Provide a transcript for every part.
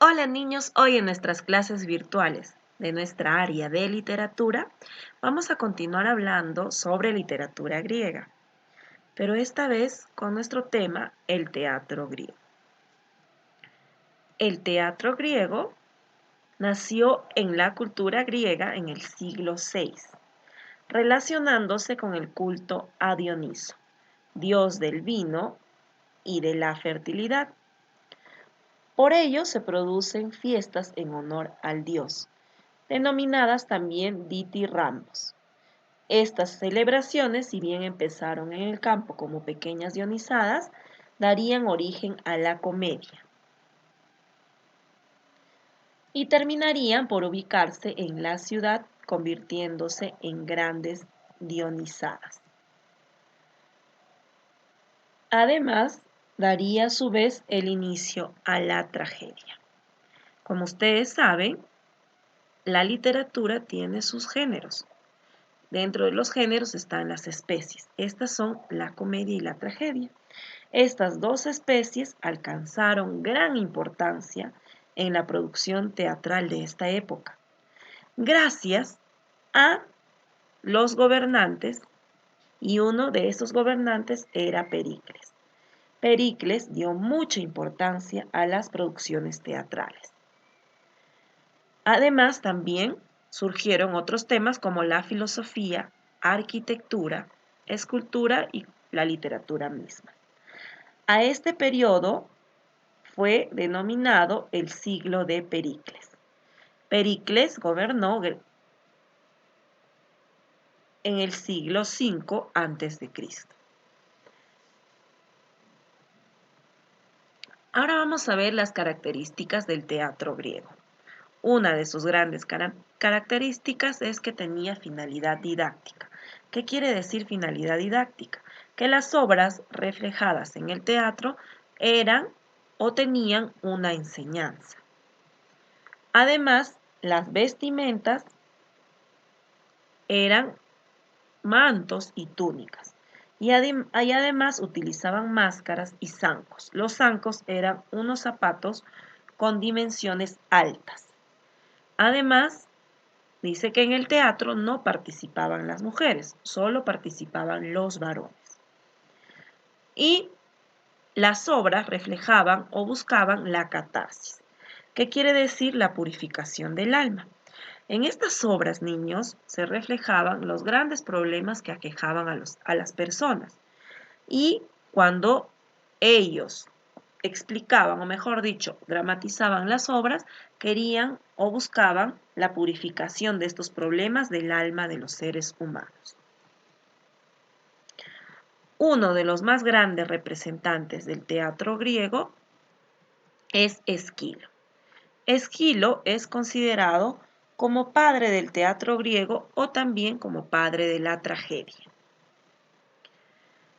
Hola niños, hoy en nuestras clases virtuales de nuestra área de literatura vamos a continuar hablando sobre literatura griega, pero esta vez con nuestro tema, el teatro griego. El teatro griego nació en la cultura griega en el siglo VI, relacionándose con el culto a Dioniso, dios del vino y de la fertilidad. Por ello se producen fiestas en honor al dios, denominadas también dithyrambios. Estas celebraciones, si bien empezaron en el campo como pequeñas dionisadas, darían origen a la comedia y terminarían por ubicarse en la ciudad, convirtiéndose en grandes dionisadas. Además, daría a su vez el inicio a la tragedia. Como ustedes saben, la literatura tiene sus géneros. Dentro de los géneros están las especies. Estas son la comedia y la tragedia. Estas dos especies alcanzaron gran importancia en la producción teatral de esta época, gracias a los gobernantes, y uno de esos gobernantes era Pericles. Pericles dio mucha importancia a las producciones teatrales. Además, también surgieron otros temas como la filosofía, arquitectura, escultura y la literatura misma. A este periodo fue denominado el siglo de Pericles. Pericles gobernó en el siglo V a.C. Ahora vamos a ver las características del teatro griego. Una de sus grandes características es que tenía finalidad didáctica. ¿Qué quiere decir finalidad didáctica? Que las obras reflejadas en el teatro eran o tenían una enseñanza. Además, las vestimentas eran mantos y túnicas. Y además utilizaban máscaras y zancos. Los zancos eran unos zapatos con dimensiones altas. Además, dice que en el teatro no participaban las mujeres, solo participaban los varones. Y las obras reflejaban o buscaban la catarsis. ¿Qué quiere decir la purificación del alma? En estas obras, niños, se reflejaban los grandes problemas que aquejaban a las personas. Y cuando ellos explicaban, o mejor dicho, dramatizaban las obras, querían o buscaban la purificación de estos problemas del alma de los seres humanos. Uno de los más grandes representantes del teatro griego es Esquilo. Esquilo es considerado como padre del teatro griego o también como padre de la tragedia.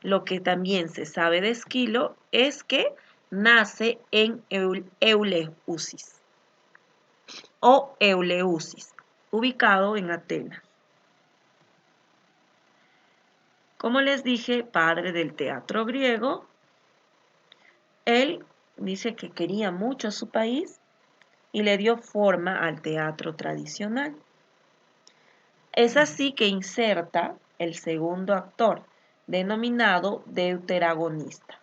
Lo que también se sabe de Esquilo es que nace en Eleusis o Eleusis, ubicado en Atenas. Como les dije, padre del teatro griego, él dice que quería mucho a su país y le dio forma al teatro tradicional. Es así que inserta el segundo actor, denominado deuteragonista,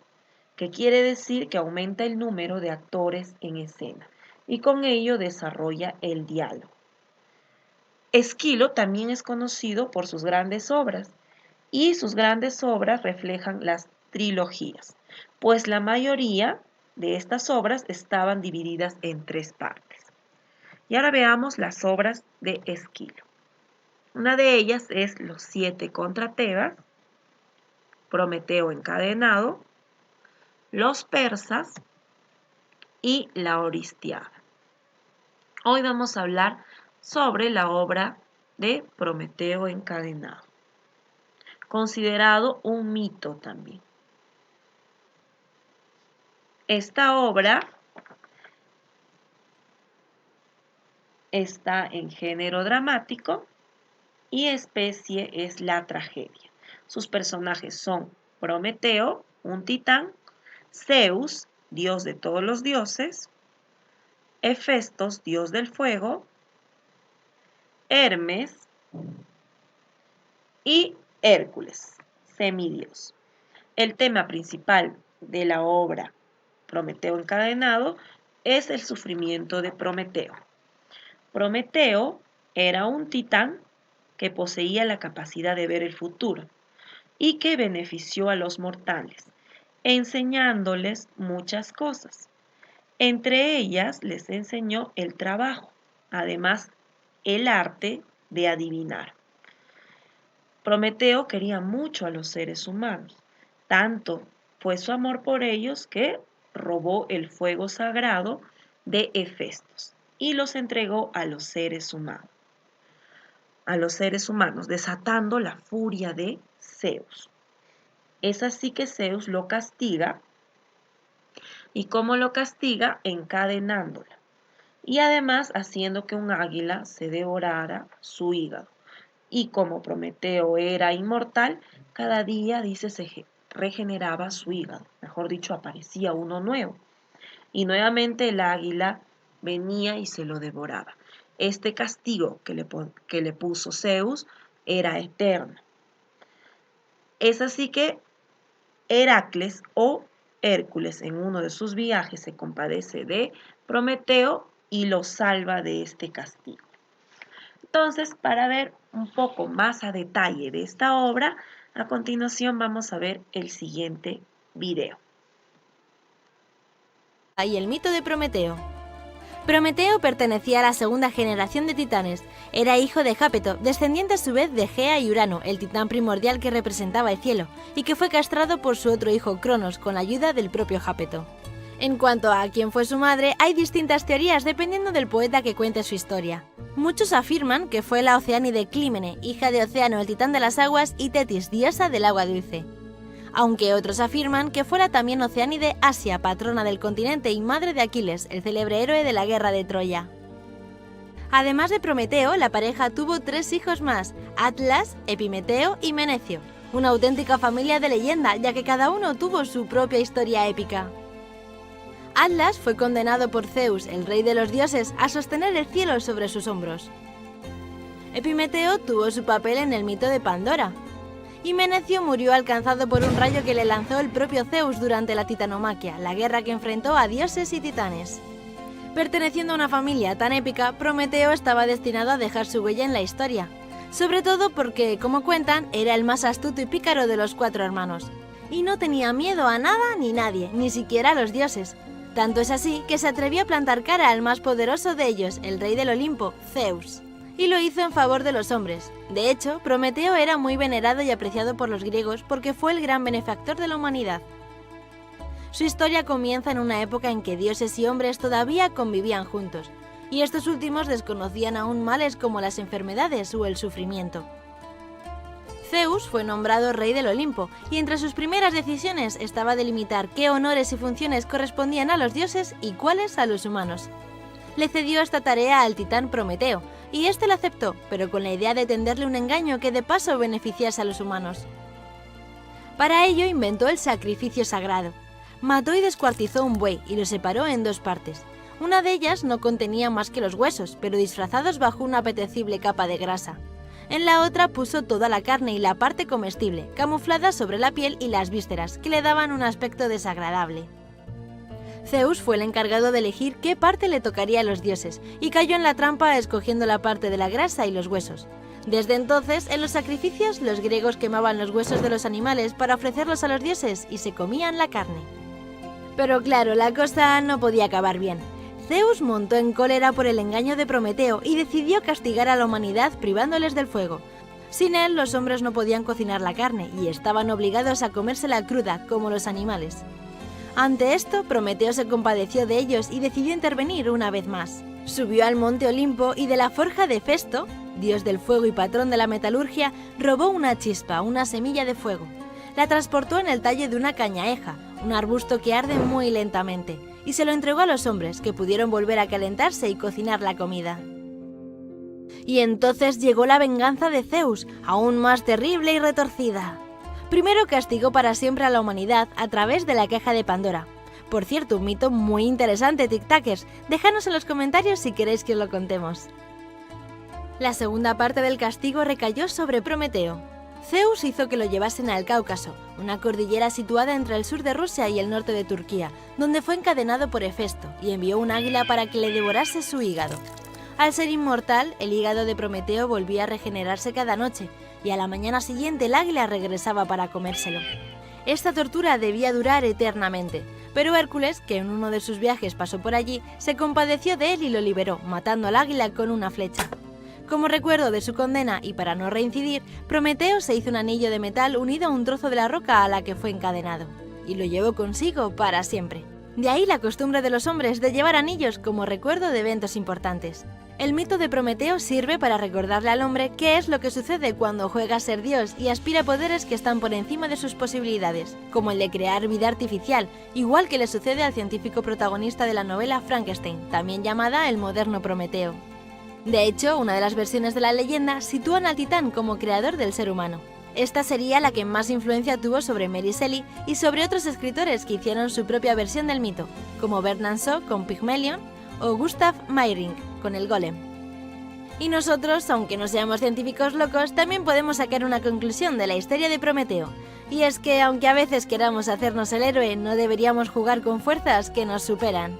que quiere decir que aumenta el número de actores en escena y con ello desarrolla el diálogo. Esquilo también es conocido por sus grandes obras y sus grandes obras reflejan las trilogías, pues la mayoría de estas obras estaban divididas en 3 partes. Y ahora veamos las obras de Esquilo. Una de ellas es Los 7 contra Tebas, Prometeo encadenado, Los persas y La Oristiada. Hoy vamos a hablar sobre la obra de Prometeo encadenado, considerado un mito también. Esta obra está en género dramático y especie es la tragedia. Sus personajes son Prometeo, un titán, Zeus, dios de todos los dioses, Hefestos, dios del fuego, Hermes y Hércules, semidios. El tema principal de la obra Prometeo encadenado es el sufrimiento de Prometeo. Prometeo era un titán que poseía la capacidad de ver el futuro y que benefició a los mortales, enseñándoles muchas cosas. Entre ellas les enseñó el trabajo, además el arte de adivinar. Prometeo quería mucho a los seres humanos, tanto fue su amor por ellos que robó el fuego sagrado de Hefestos y los entregó a los seres humanos, desatando la furia de Zeus. Es así que Zeus lo castiga. ¿Y cómo lo castiga? Encadenándola. Y además haciendo que un águila se devorara su hígado. Y como Prometeo era inmortal, cada día, dice, se regeneraba su hígado. Mejor dicho, aparecía uno nuevo. Y nuevamente el águila venía y se lo devoraba. Este castigo que le puso Zeus era eterno. Es así que Heracles o Hércules en uno de sus viajes se compadece de Prometeo y lo salva de este castigo. Entonces, para ver un poco más a detalle de esta obra, a continuación vamos a ver el siguiente video. Y el mito de Prometeo. Prometeo pertenecía a la segunda generación de titanes. Era hijo de Jápeto, descendiente a su vez de Gea y Urano, el titán primordial que representaba el cielo, y que fue castrado por su otro hijo Cronos con la ayuda del propio Jápeto. En cuanto a quién fue su madre, hay distintas teorías dependiendo del poeta que cuente su historia. Muchos afirman que fue la Oceánide Clímene, hija de Océano, el titán de las aguas, y Tetis, diosa del agua dulce. Aunque otros afirman que fuera también Oceánide Asia, patrona del continente y madre de Aquiles, el célebre héroe de la guerra de Troya. Además de Prometeo, la pareja tuvo 3 hijos más, Atlas, Epimeteo y Menecio, una auténtica familia de leyenda, ya que cada uno tuvo su propia historia épica. Atlas fue condenado por Zeus, el rey de los dioses, a sostener el cielo sobre sus hombros. Epimeteo tuvo su papel en el mito de Pandora, y Menecio murió alcanzado por un rayo que le lanzó el propio Zeus durante la titanomaquia, la guerra que enfrentó a dioses y titanes. Perteneciendo a una familia tan épica, Prometeo estaba destinado a dejar su huella en la historia, sobre todo porque, como cuentan, era el más astuto y pícaro de los 4 hermanos, y no tenía miedo a nada ni nadie, ni siquiera a los dioses. Tanto es así que se atrevió a plantar cara al más poderoso de ellos, el rey del Olimpo, Zeus, y lo hizo en favor de los hombres. De hecho, Prometeo era muy venerado y apreciado por los griegos porque fue el gran benefactor de la humanidad. Su historia comienza en una época en que dioses y hombres todavía convivían juntos, y estos últimos desconocían aún males como las enfermedades o el sufrimiento. Zeus fue nombrado rey del Olimpo, y entre sus primeras decisiones estaba delimitar qué honores y funciones correspondían a los dioses y cuáles a los humanos. Le cedió esta tarea al titán Prometeo, y este la aceptó, pero con la idea de tenderle un engaño que de paso beneficiase a los humanos. Para ello inventó el sacrificio sagrado. Mató y descuartizó un buey y lo separó en 2 partes. Una de ellas no contenía más que los huesos, pero disfrazados bajo una apetecible capa de grasa. En la otra puso toda la carne y la parte comestible, camuflada sobre la piel y las vísceras, que le daban un aspecto desagradable. Zeus fue el encargado de elegir qué parte le tocaría a los dioses, y cayó en la trampa escogiendo la parte de la grasa y los huesos. Desde entonces, en los sacrificios, los griegos quemaban los huesos de los animales para ofrecerlos a los dioses y se comían la carne. Pero claro, la cosa no podía acabar bien. Zeus montó en cólera por el engaño de Prometeo y decidió castigar a la humanidad privándoles del fuego. Sin él, los hombres no podían cocinar la carne y estaban obligados a comérsela cruda, como los animales. Ante esto, Prometeo se compadeció de ellos y decidió intervenir una vez más. Subió al monte Olimpo y de la forja de Festo, dios del fuego y patrón de la metalurgia, robó una chispa, una semilla de fuego. La transportó en el tallo de una cañaheja, un arbusto que arde muy lentamente, y se lo entregó a los hombres, que pudieron volver a calentarse y cocinar la comida. Y entonces llegó la venganza de Zeus, aún más terrible y retorcida. Primero castigó para siempre a la humanidad a través de la queja de Pandora. Por cierto, un mito muy interesante, tic-tackers. Dejadnos en los comentarios si queréis que os lo contemos. La segunda parte del castigo recayó sobre Prometeo. Zeus hizo que lo llevasen al Cáucaso, una cordillera situada entre el sur de Rusia y el norte de Turquía, donde fue encadenado por Hefesto y envió un águila para que le devorase su hígado. Al ser inmortal, el hígado de Prometeo volvía a regenerarse cada noche, y a la mañana siguiente el águila regresaba para comérselo. Esta tortura debía durar eternamente, pero Hércules, que en uno de sus viajes pasó por allí, se compadeció de él y lo liberó, matando al águila con una flecha. Como recuerdo de su condena y para no reincidir, Prometeo se hizo un anillo de metal unido a un trozo de la roca a la que fue encadenado, y lo llevó consigo para siempre. De ahí la costumbre de los hombres de llevar anillos como recuerdo de eventos importantes. El mito de Prometeo sirve para recordarle al hombre qué es lo que sucede cuando juega a ser Dios y aspira a poderes que están por encima de sus posibilidades, como el de crear vida artificial, igual que le sucede al científico protagonista de la novela Frankenstein, también llamada el moderno Prometeo. De hecho, una de las versiones de la leyenda sitúan al Titán como creador del ser humano. Esta sería la que más influencia tuvo sobre Mary Shelley y sobre otros escritores que hicieron su propia versión del mito, como Bernard Shaw con Pygmalion o Gustav Meyrink con el Golem. Y nosotros, aunque no seamos científicos locos, también podemos sacar una conclusión de la historia de Prometeo. Y es que, aunque a veces queramos hacernos el héroe, no deberíamos jugar con fuerzas que nos superan.